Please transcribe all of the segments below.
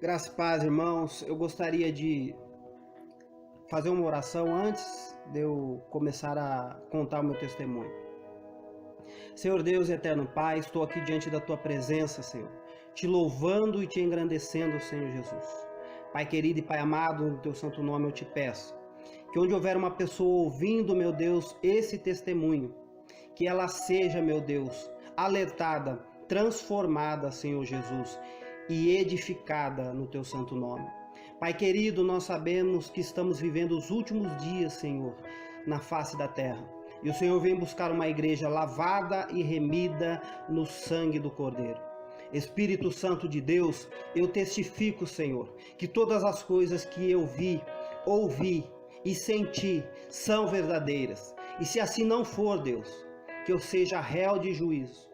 Graça e paz, irmãos. Eu gostaria de fazer uma oração antes de eu começar a contar o meu testemunho. Senhor Deus e eterno Pai, estou aqui diante da Tua presença, Senhor, te louvando e te engrandecendo, Senhor Jesus. Pai querido e Pai amado, no Teu santo nome eu te peço, que onde houver uma pessoa ouvindo, meu Deus, esse testemunho, que ela seja, meu Deus, alertada, transformada, Senhor Jesus, e edificada no Teu santo nome. Pai querido, nós sabemos que estamos vivendo os últimos dias, Senhor, na face da terra. E o Senhor vem buscar uma igreja lavada e remida no sangue do Cordeiro. Espírito Santo de Deus, eu testifico, Senhor, que todas as coisas que eu vi, ouvi e senti são verdadeiras. E se assim não for, Deus, que eu seja réu de juízo,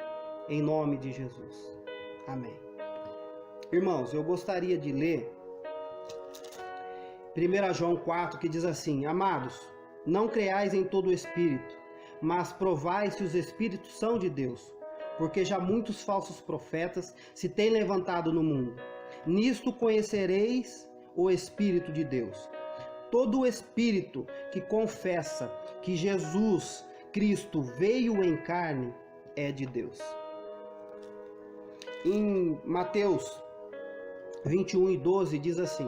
em nome de Jesus. Amém. Irmãos, eu gostaria de ler 1 João 4, que diz assim: Amados, não creais em todo o espírito, mas provai se os espíritos são de Deus, porque já muitos falsos profetas se têm levantado no mundo. Nisto conhecereis o Espírito de Deus. Todo o espírito que confessa que Jesus Cristo veio em carne é de Deus. Em Mateus 21:12 diz assim: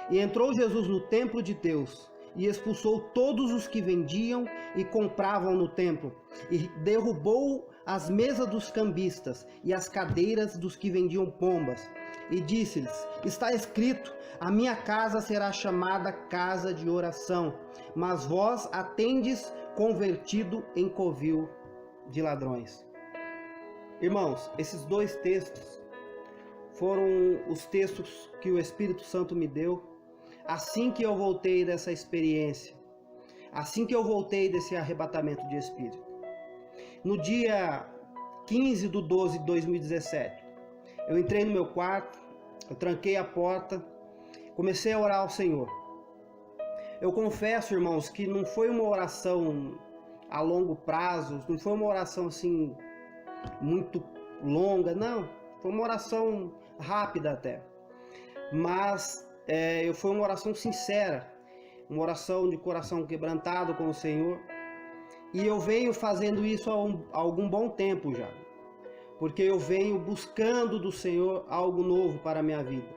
E entrou Jesus no templo de Deus e expulsou todos os que vendiam e compravam no templo, e derrubou as mesas dos cambistas e as cadeiras dos que vendiam pombas, e disse-lhes: Está escrito, a minha casa será chamada casa de oração, mas vós a tendes convertido em covil de ladrões. Irmãos, esses dois textos foram os textos que o Espírito Santo me deu assim que eu voltei dessa experiência, assim que eu voltei desse arrebatamento de espírito. No dia 15/12 de 2017, eu entrei no meu quarto, eu tranquei a porta, comecei a orar ao Senhor. Eu confesso, irmãos, que não foi uma oração a longo prazo, não foi uma oração assim muito longa, não. Foi uma oração rápida até. Mas foi uma oração sincera, uma oração de coração quebrantado com o Senhor. E eu venho fazendo isso há algum bom tempo já, porque eu venho buscando do Senhor algo novo para a minha vida.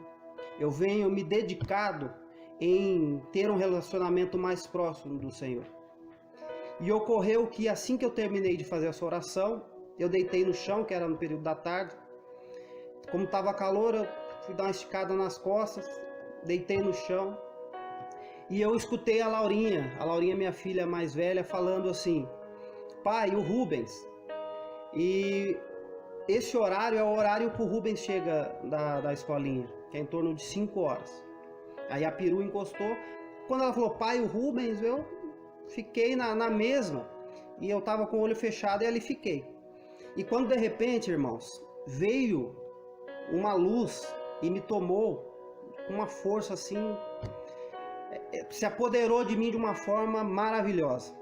Eu venho me dedicado em ter um relacionamento mais próximo do Senhor. E ocorreu que assim que eu terminei de fazer essa oração, eu deitei no chão, que era no período da tarde. Como estava calor, eu fui dar uma esticada nas costas, deitei no chão e eu escutei a Laurinha, minha filha mais velha, falando assim: Pai, o Rubens. E esse horário é o horário que o Rubens chega da escolinha, que é em torno de 5 horas. Aí a peru encostou. Quando ela falou, pai, o Rubens, eu fiquei na mesma. E eu tava com o olho fechado e ali fiquei. E quando de repente, irmãos, veio uma luz e me tomou com uma força assim, se apoderou de mim de uma forma maravilhosa.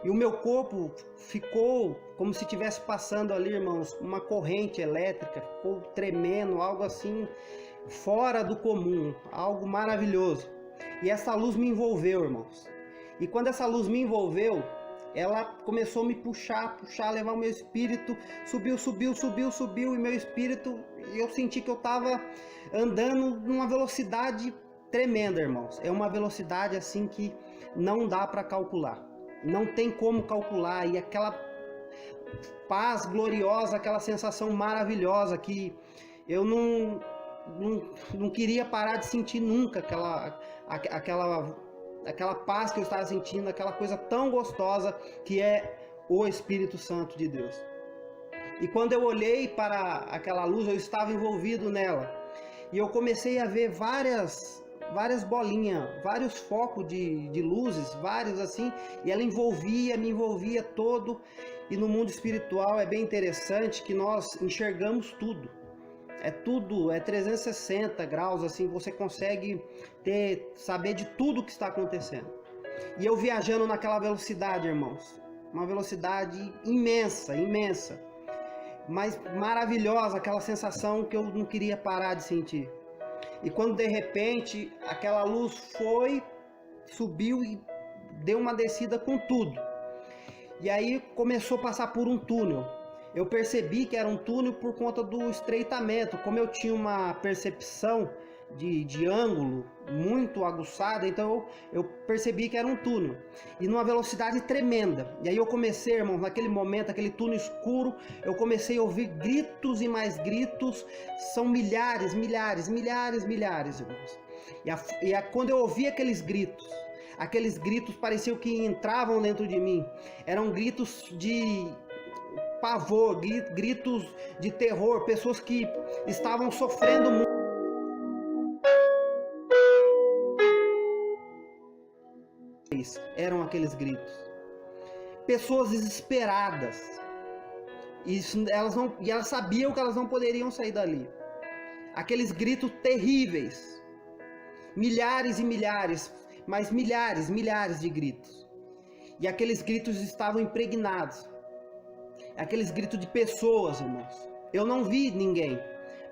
E o meu corpo ficou como se estivesse passando ali, irmãos, uma corrente elétrica, ficou tremendo, algo assim fora do comum, algo maravilhoso. E essa luz me envolveu, irmãos. E quando essa luz me envolveu, ela começou a me puxar, levar o meu espírito, subiu, e meu espírito, eu senti que eu estava andando numa velocidade tremenda, irmãos. É uma velocidade assim que não dá para calcular, não tem como calcular, e aquela paz gloriosa, aquela sensação maravilhosa que eu não queria parar de sentir nunca, aquela paz que eu estava sentindo, aquela coisa tão gostosa que é o Espírito Santo de Deus. E quando eu olhei para aquela luz, eu estava envolvido nela. E eu comecei a ver várias bolinhas, vários focos de luzes, vários assim, e ela me envolvia todo. E no mundo espiritual é bem interessante que nós enxergamos tudo. É 360 graus, assim, você consegue saber de tudo que está acontecendo. E eu viajando naquela velocidade, irmãos, uma velocidade imensa, mas maravilhosa, aquela sensação que eu não queria parar de sentir. E quando de repente aquela luz foi, subiu e deu uma descida com tudo. E aí começou a passar por um túnel. Eu percebi que era um túnel por conta do estreitamento. Como eu tinha uma percepção de ângulo muito aguçada, então eu percebi que era um túnel. E numa velocidade tremenda. E aí eu comecei, irmãos, naquele momento, aquele túnel escuro, eu comecei a ouvir gritos e mais gritos. São milhares, milhares, milhares, milhares, irmãos. Quando eu ouvi aqueles gritos pareciam que entravam dentro de mim. Eram gritos de pavor, gritos de terror, pessoas que estavam sofrendo muito. Eram aqueles gritos. Pessoas desesperadas. Elas sabiam que elas não poderiam sair dali. Aqueles gritos terríveis. Milhares e milhares, mas milhares, milhares de gritos. E aqueles gritos estavam impregnados. Aqueles gritos de pessoas, irmãos. Eu não vi ninguém,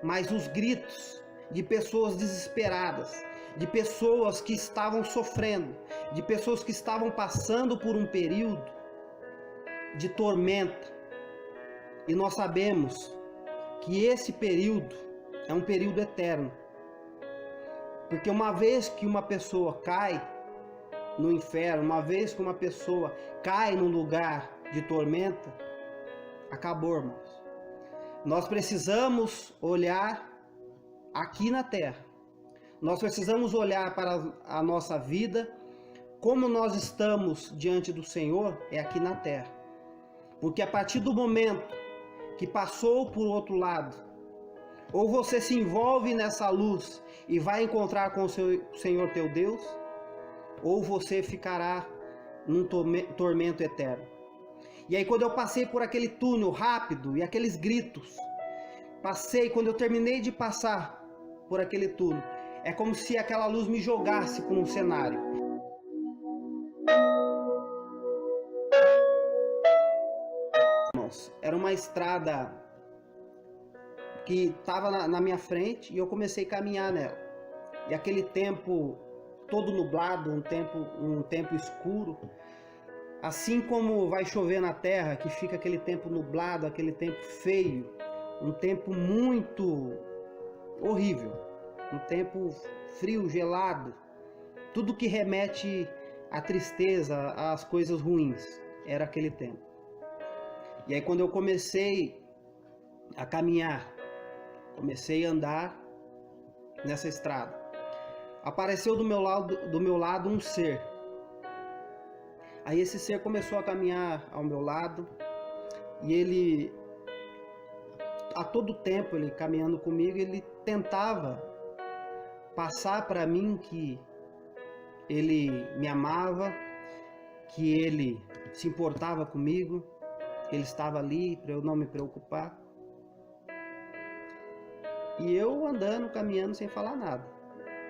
mas os gritos de pessoas desesperadas, de pessoas que estavam sofrendo, de pessoas que estavam passando por um período de tormenta. E nós sabemos que esse período é um período eterno. Porque uma vez que uma pessoa cai no inferno, uma vez que uma pessoa cai num lugar de tormenta, acabou, irmãos. Nós precisamos olhar aqui na terra. Nós precisamos olhar para a nossa vida, como nós estamos diante do Senhor, é aqui na terra. Porque a partir do momento que passou por outro lado, ou você se envolve nessa luz e vai encontrar com o Senhor teu Deus, ou você ficará num tormento eterno. E aí quando eu passei por aquele túnel rápido e aqueles gritos, quando eu terminei de passar por aquele túnel, é como se aquela luz me jogasse por um cenário. Era uma estrada que estava na minha frente e eu comecei a caminhar nela. E aquele tempo todo nublado, um tempo escuro, assim como vai chover na terra, que fica aquele tempo nublado, aquele tempo feio, um tempo muito horrível, um tempo frio, gelado, tudo que remete à tristeza, às coisas ruins, era aquele tempo. E aí quando eu comecei a caminhar, comecei a andar nessa estrada, apareceu do meu lado um ser. Aí esse ser começou a caminhar ao meu lado e ele, a todo tempo, ele caminhando comigo, ele tentava passar para mim que ele me amava, que ele se importava comigo, que ele estava ali para eu não me preocupar. E eu andando, caminhando sem falar nada.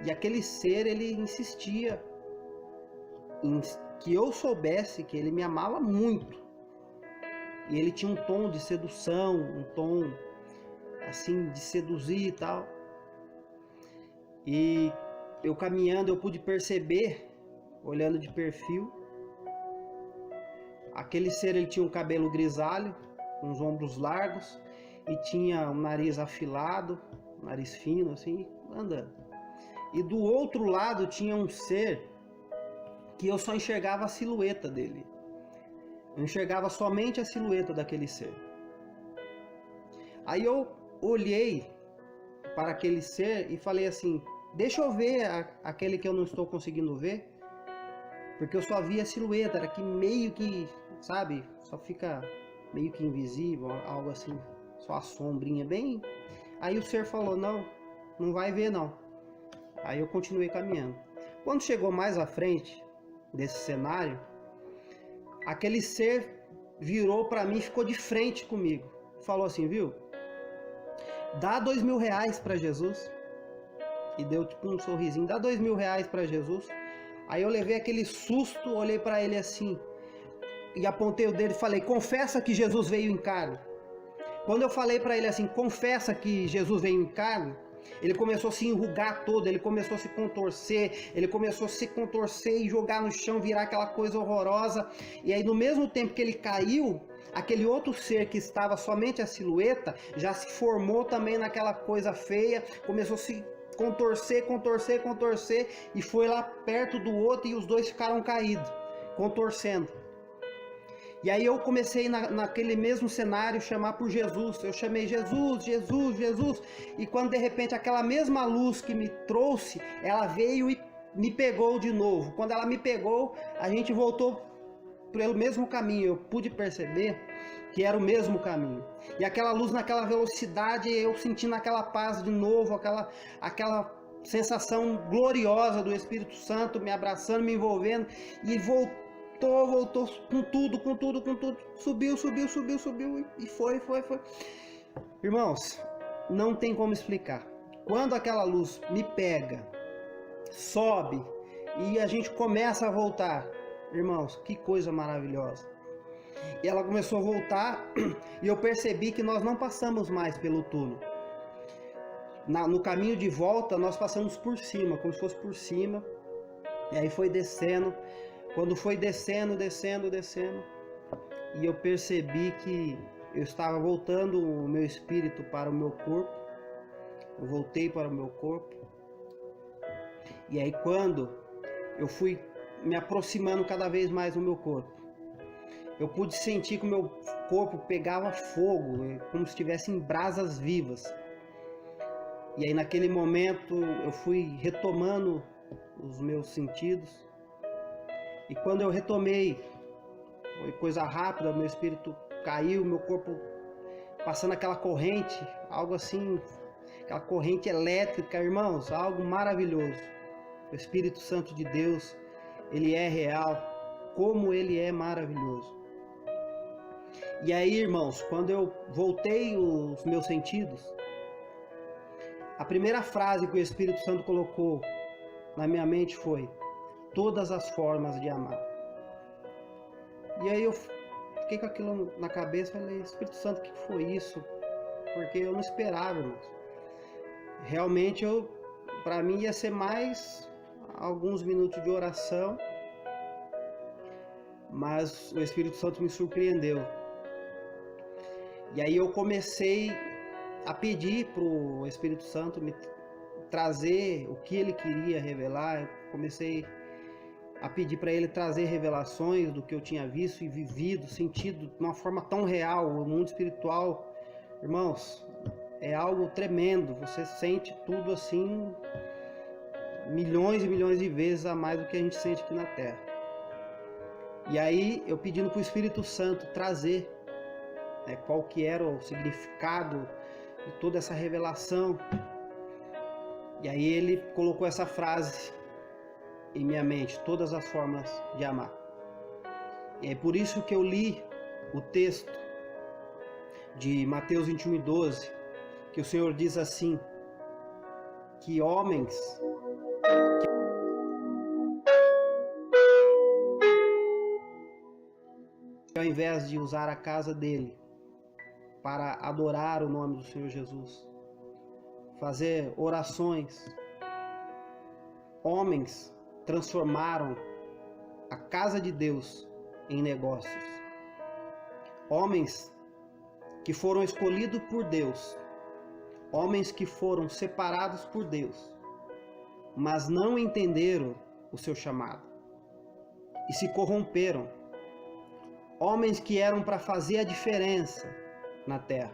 E aquele ser, ele insistia em que eu soubesse que ele me amava muito. E ele tinha um tom de sedução, um tom assim de seduzir e tal. E eu caminhando, eu pude perceber, olhando de perfil, aquele ser, ele tinha um cabelo grisalho, com os ombros largos, e tinha um nariz afilado, um nariz fino assim, andando. E do outro lado tinha um ser que eu só enxergava a silhueta dele. Eu enxergava somente a silhueta daquele ser. Aí eu olhei para aquele ser e falei assim: deixa eu ver aquele que eu não estou conseguindo ver, porque eu só vi a silhueta, era que meio que, sabe, só fica meio que invisível, algo assim, só a sombrinha bem. Aí o ser falou: não vai ver não. Aí eu continuei caminhando. Quando chegou mais à frente desse cenário, aquele ser virou para mim e ficou de frente comigo. Falou assim: viu, dá R$2.000 para Jesus. E deu tipo um sorrisinho: dá R$2.000 para Jesus. Aí eu levei aquele susto, olhei para ele assim e apontei o dedo e falei: confessa que Jesus veio em carne. Quando eu falei para ele assim: confessa que Jesus veio em carne, Ele começou a se enrugar todo, ele começou a se contorcer, e jogar no chão, virar aquela coisa horrorosa. E aí, no mesmo tempo que ele caiu, aquele outro ser que estava somente a silhueta, já se formou também naquela coisa feia, começou a se contorcer, e foi lá perto do outro, e os dois ficaram caídos, contorcendo. E aí eu comecei naquele mesmo cenário chamar por Jesus. Eu chamei Jesus, Jesus, Jesus. E quando de repente aquela mesma luz que me trouxe, ela veio e me pegou de novo. Quando ela me pegou, a gente voltou pelo mesmo caminho. Eu pude perceber que era o mesmo caminho. E aquela luz naquela velocidade, eu sentindo aquela paz de novo, aquela sensação gloriosa do Espírito Santo me abraçando, me envolvendo, e voltou com tudo, subiu, e foi. Irmãos, não tem como explicar. Quando aquela luz me pega, sobe, e a gente começa a voltar, irmãos, que coisa maravilhosa. E ela começou a voltar, e eu percebi que nós não passamos mais pelo túnel. No caminho de volta, nós passamos por cima, como se fosse por cima, e aí foi descendo. Quando foi descendo, e eu percebi que eu estava voltando o meu espírito para o meu corpo, eu voltei para o meu corpo, e aí quando eu fui me aproximando cada vez mais do meu corpo, eu pude sentir que o meu corpo pegava fogo, como se estivesse em brasas vivas. E aí naquele momento eu fui retomando os meus sentidos. E quando eu retomei, foi coisa rápida, meu espírito caiu, meu corpo passando aquela corrente, algo assim, aquela corrente elétrica, irmãos, algo maravilhoso. O Espírito Santo de Deus, ele é real, como ele é maravilhoso. E aí, irmãos, quando eu voltei os meus sentidos, a primeira frase que o Espírito Santo colocou na minha mente foi: todas as formas de amar. E aí eu fiquei com aquilo na cabeça, falei: Espírito Santo, o que foi isso? Porque eu não esperava, irmãos. Realmente para mim ia ser mais alguns minutos de oração, mas o Espírito Santo me surpreendeu. E aí eu comecei a pedir para o Espírito Santo me trazer o que ele queria revelar. Eu comecei a pedir para ele trazer revelações do que eu tinha visto e vivido, sentido de uma forma tão real. O mundo espiritual, irmãos, é algo tremendo. Você sente tudo assim milhões e milhões de vezes a mais do que a gente sente aqui na Terra. E aí eu pedindo para o Espírito Santo trazer qual que era o significado de toda essa revelação. E aí ele colocou essa frase em minha mente: todas as formas de amar. E é por isso que eu li o texto de Mateus 21:12, que o Senhor diz assim, que homens que ao invés de usar a casa dele para adorar o nome do Senhor Jesus, fazer orações, homens transformaram a casa de Deus em negócios. Homens que foram escolhidos por Deus, homens que foram separados por Deus, mas não entenderam o seu chamado e se corromperam. Homens que eram para fazer a diferença na terra,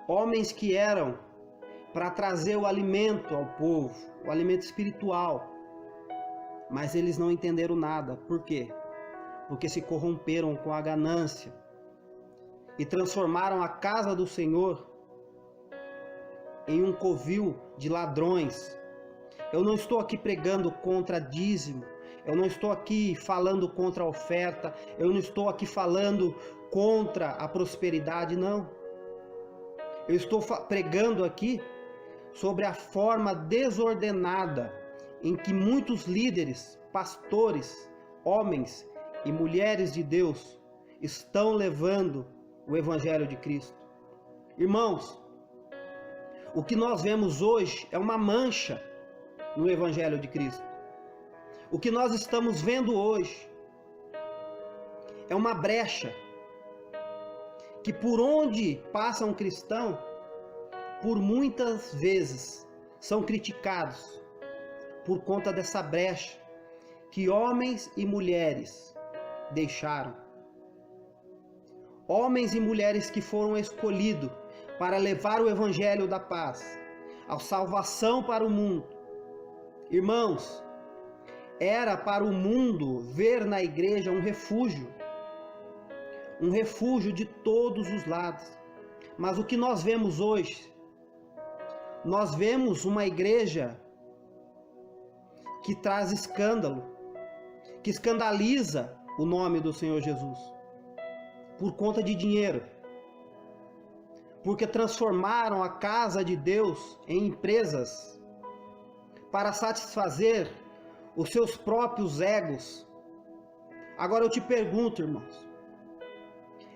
homens que eram para trazer o alimento ao povo, o alimento espiritual, mas eles não entenderam nada. Por quê? Porque se corromperam com a ganância e transformaram a casa do Senhor em um covil de ladrões. Eu não estou aqui pregando contra dízimo, eu não estou aqui falando contra a oferta, eu não estou aqui falando contra a prosperidade, não. Eu estou pregando aqui sobre a forma desordenada em que muitos líderes, pastores, homens e mulheres de Deus estão levando o Evangelho de Cristo. Irmãos, O que nós vemos hoje é uma mancha no Evangelho de Cristo. O que nós estamos vendo hoje é uma brecha que por onde passa um cristão, por muitas vezes são criticados por conta dessa brecha que homens e mulheres deixaram. Homens e mulheres que foram escolhidos para levar o Evangelho da paz, a salvação para o mundo. Irmãos, era para o mundo ver na igreja um refúgio de todos os lados. Mas o que nós vemos hoje? Nós vemos uma igreja que traz escândalo, que escandaliza o nome do Senhor Jesus, por conta de dinheiro, porque transformaram a casa de Deus em empresas para satisfazer os seus próprios egos. Agora eu te pergunto, irmãos,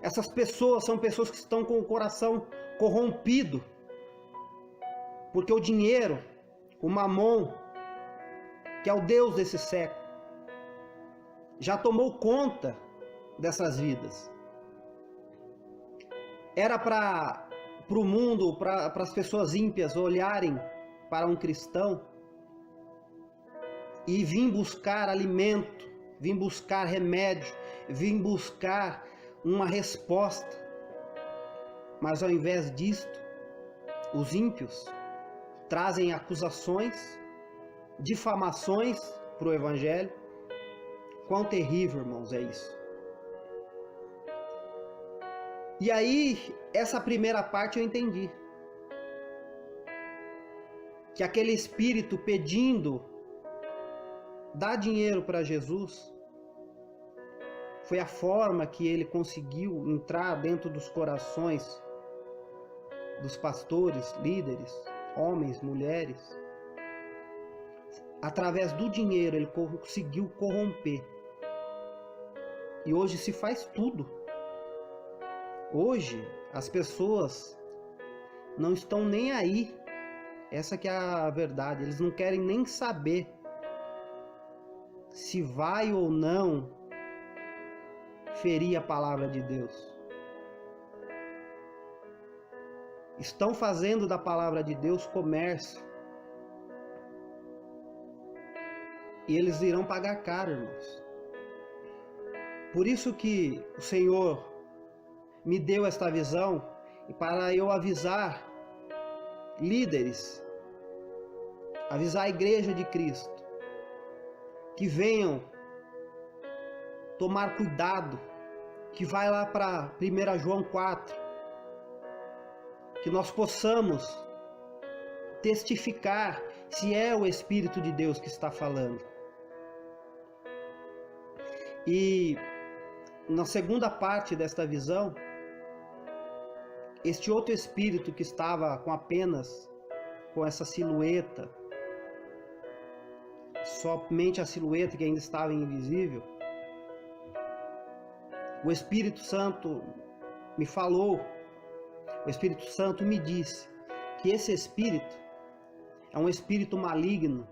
essas pessoas são pessoas que estão com o coração corrompido, porque o dinheiro, o mamon, que é o Deus desse século, já tomou conta dessas vidas. Era para o mundo, para as pessoas ímpias olharem para um cristão e vir buscar alimento, vir buscar remédio, vir buscar uma resposta. Mas ao invés disto, os ímpios trazem acusações, difamações para o Evangelho. Quão terrível, irmãos, é isso. E aí, essa primeira parte eu entendi. Que aquele espírito pedindo, dá dinheiro para Jesus, foi a forma que ele conseguiu entrar dentro dos corações dos pastores, líderes, homens, mulheres. Através do dinheiro ele conseguiu corromper. E hoje se faz tudo. Hoje as pessoas não estão nem aí. Essa que é a verdade. Eles não querem nem saber se vai ou não ferir a palavra de Deus. Estão fazendo da palavra de Deus comércio. E eles irão pagar caro, irmãos. Por isso que o Senhor me deu esta visão, e para eu avisar líderes, avisar a igreja de Cristo, que venham tomar cuidado, que vai lá para 1 João 4, que nós possamos testificar se é o Espírito de Deus que está falando. E na segunda parte desta visão, este outro espírito que estava com essa silhueta, somente a silhueta que ainda estava invisível, o Espírito Santo me falou, o Espírito Santo me disse que esse espírito é um espírito maligno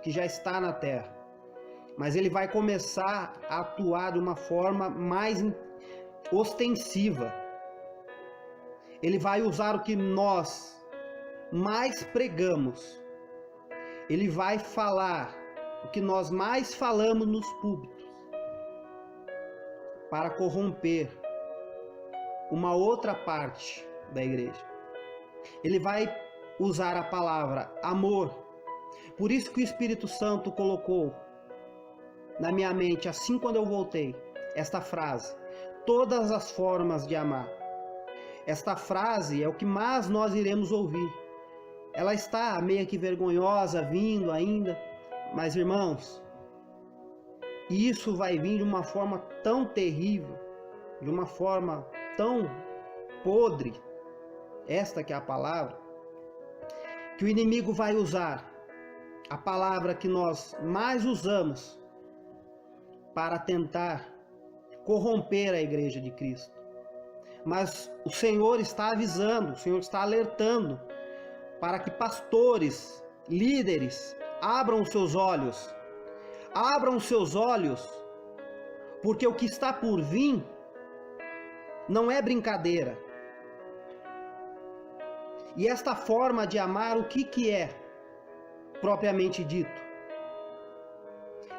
que já está na terra, mas ele vai começar a atuar de uma forma mais ostensiva. Ele vai usar o que nós mais pregamos. Ele vai falar o que nós mais falamos nos púlpitos para corromper uma outra parte da igreja. Ele vai usar a palavra amor. Por isso que o Espírito Santo colocou na minha mente, assim quando eu voltei, esta frase: todas as formas de amar. Esta frase é o que mais nós iremos ouvir. Ela está meio que vergonhosa, vindo ainda, mas irmãos, isso vai vir de uma forma tão terrível, de uma forma tão podre, esta que é a palavra, que o inimigo vai usar a palavra que nós mais usamos para tentar corromper a igreja de Cristo. Mas o Senhor está avisando, o Senhor está alertando para que pastores, líderes, abram os seus olhos. Abram os seus olhos, porque o que está por vir não é brincadeira. E esta forma de amar, o que é propriamente dito?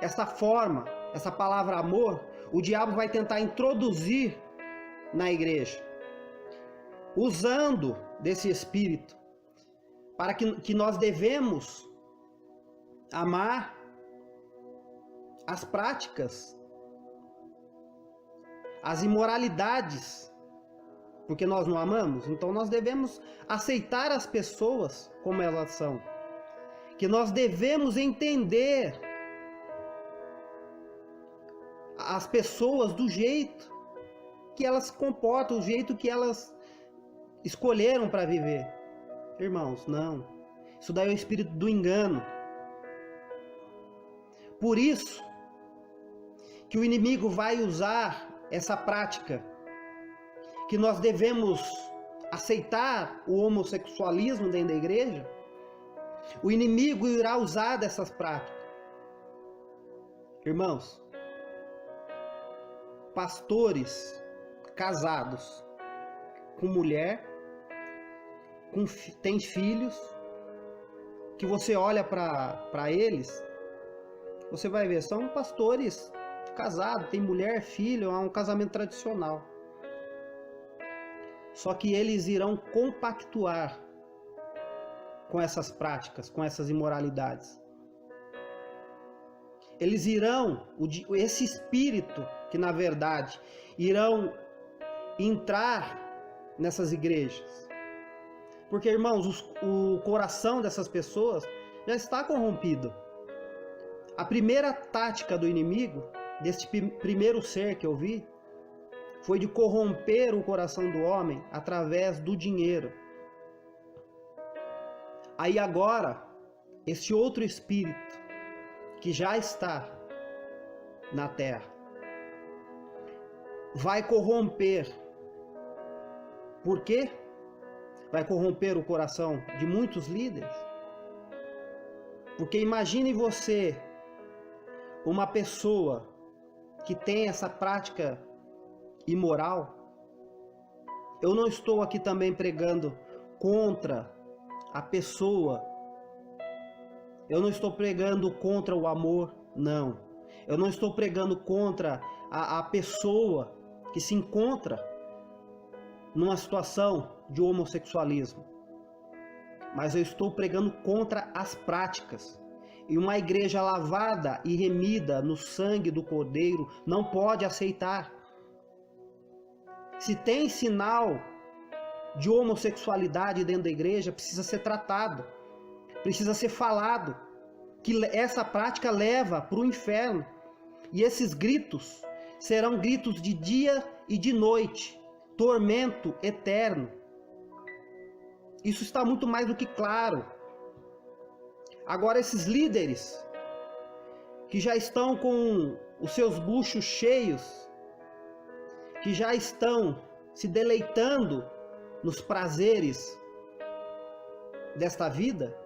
Essa forma, essa palavra amor, o diabo vai tentar introduzir na igreja, usando desse espírito, para que nós devemos amar as práticas, as imoralidades, porque nós não amamos, então nós devemos aceitar as pessoas como elas são, que nós devemos entender as pessoas do jeito que elas se comportam, o jeito que elas escolheram para viver. Irmãos, não. Isso daí é o espírito do engano. Por isso que o inimigo vai usar essa prática, que nós devemos aceitar o homossexualismo dentro da igreja. O inimigo irá usar dessas práticas. Irmãos, pastores casados com mulher, tem filhos, que você olha para eles, você vai ver, são pastores casados, tem mulher, filho, é um casamento tradicional. Só que eles irão compactuar com essas práticas, com essas imoralidades. Eles irão, esse espírito que na verdade irão entrar nessas igrejas. Porque, irmãos, o coração dessas pessoas já está corrompido. A primeira tática do inimigo, deste primeiro ser que eu vi, foi de corromper o coração do homem através do dinheiro. Aí agora, esse outro espírito que já está na terra vai corromper. Por quê? Vai corromper o coração de muitos líderes. Porque imagine você, uma pessoa que tem essa prática imoral. Eu não estou aqui também pregando contra a pessoa. Eu não estou pregando contra o amor, não. Eu não estou pregando contra a pessoa que se encontra numa situação de homossexualismo. Mas eu estou pregando contra as práticas. E uma igreja lavada e remida no sangue do Cordeiro não pode aceitar. Se tem sinal de homossexualidade dentro da igreja, precisa ser tratado, precisa ser falado, que essa prática leva para o inferno. E esses gritos serão gritos de dia e de noite, tormento eterno. Isso está muito mais do que claro. Agora, esses líderes que já estão com os seus buchos cheios, que já estão se deleitando nos prazeres desta vida,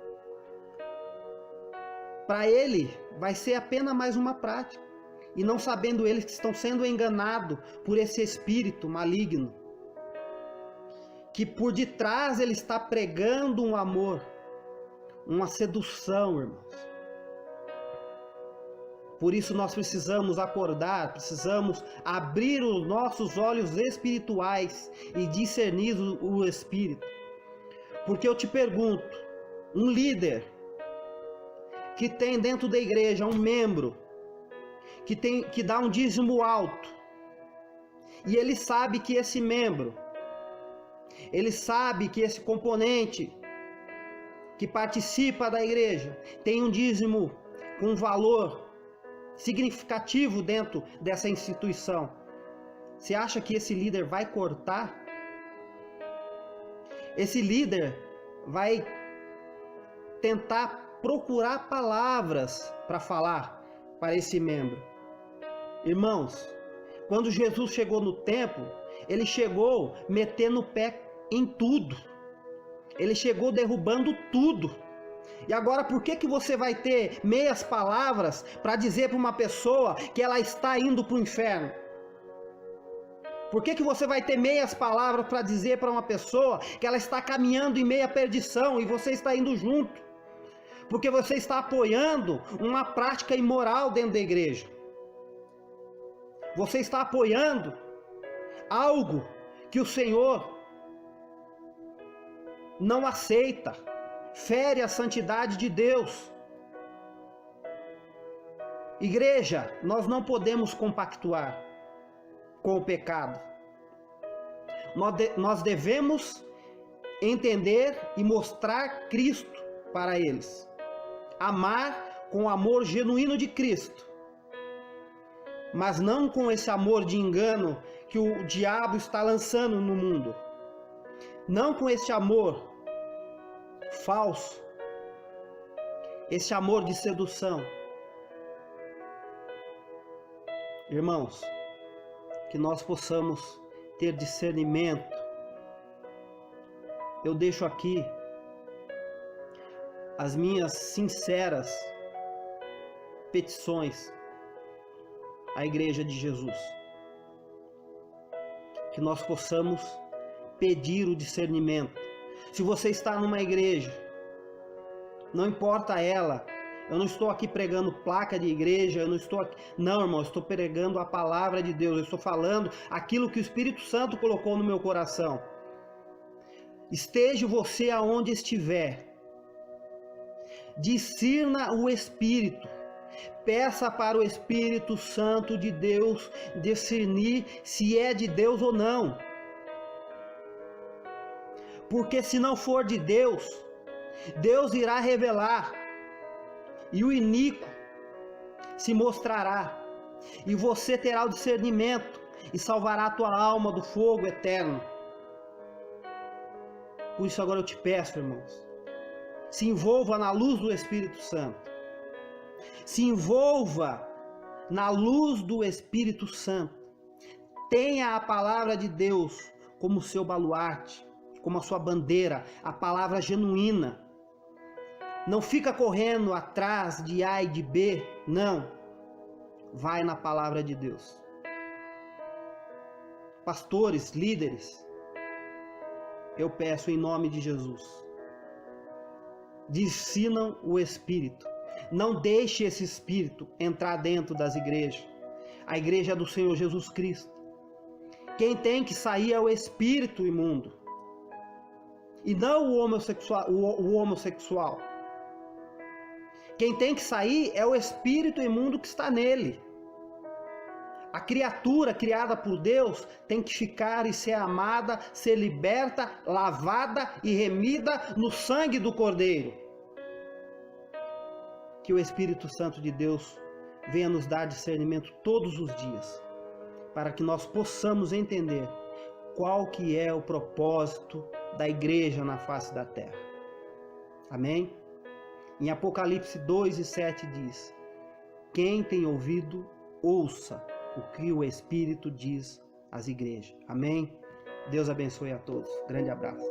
para ele vai ser apenas mais uma prática. E não sabendo eles que estão sendo enganados por esse espírito maligno, que por detrás ele está pregando um amor, uma sedução, irmãos. Por isso nós precisamos acordar, precisamos abrir os nossos olhos espirituais e discernir o espírito. Porque eu te pergunto, um líder que tem dentro da igreja um membro que dá um dízimo alto, e ele sabe que esse membro, ele sabe que esse componente que participa da igreja tem um dízimo com valor significativo dentro dessa instituição. Você acha que esse líder vai cortar? Esse líder vai tentar procurar palavras para falar para esse membro. Irmãos, quando Jesus chegou no templo, ele chegou metendo o pé em tudo. Ele chegou derrubando tudo. E agora, por que você vai ter meias palavras para dizer para uma pessoa que ela está indo para o inferno? Por que você vai ter meias palavras para dizer para uma pessoa que ela está caminhando em meia perdição e você está indo junto? Porque você está apoiando uma prática imoral dentro da igreja. Você está apoiando algo que o Senhor não aceita, fere a santidade de Deus. Igreja, nós não podemos compactuar com o pecado. Nós devemos entender e mostrar Cristo para eles. Amar com o amor genuíno de Cristo, mas não com esse amor de engano que o diabo está lançando no mundo. Não com esse amor falso, esse amor de sedução. Irmãos, que nós possamos ter discernimento. Eu deixo aqui as minhas sinceras petições à Igreja de Jesus. Que nós possamos pedir o discernimento. Se você está numa igreja, não importa ela, eu não estou aqui pregando placa de igreja, eu não estou aqui, não, irmão, eu estou pregando a palavra de Deus, eu estou falando aquilo que o Espírito Santo colocou no meu coração. Esteja você aonde estiver, discirna o Espírito, peça para o Espírito Santo de Deus discernir se é de Deus ou não. Porque se não for de Deus, Deus irá revelar, e o iníquo se mostrará, e você terá o discernimento, e salvará a tua alma do fogo eterno. Por isso agora eu te peço, irmãos, se envolva na luz do Espírito Santo, se envolva na luz do Espírito Santo, tenha a palavra de Deus como seu baluarte, como a sua bandeira, a palavra genuína. Não fica correndo atrás de A e de B, não. Vai na palavra de Deus. Pastores, líderes, eu peço em nome de Jesus, discernam o Espírito. Não deixe esse Espírito entrar dentro das igrejas. A igreja do Senhor Jesus Cristo. Quem tem que sair é o espírito imundo, e não o homossexual. Quem tem que sair é o espírito imundo que está nele. A criatura criada por Deus tem que ficar e ser amada, ser liberta, lavada e remida no sangue do Cordeiro. Que o Espírito Santo de Deus venha nos dar discernimento todos os dias, para que nós possamos entender qual que é o propósito da igreja na face da terra. Amém? Em Apocalipse 2:7 diz: quem tem ouvido, ouça o que o Espírito diz às igrejas. Amém? Deus abençoe a todos. Grande abraço.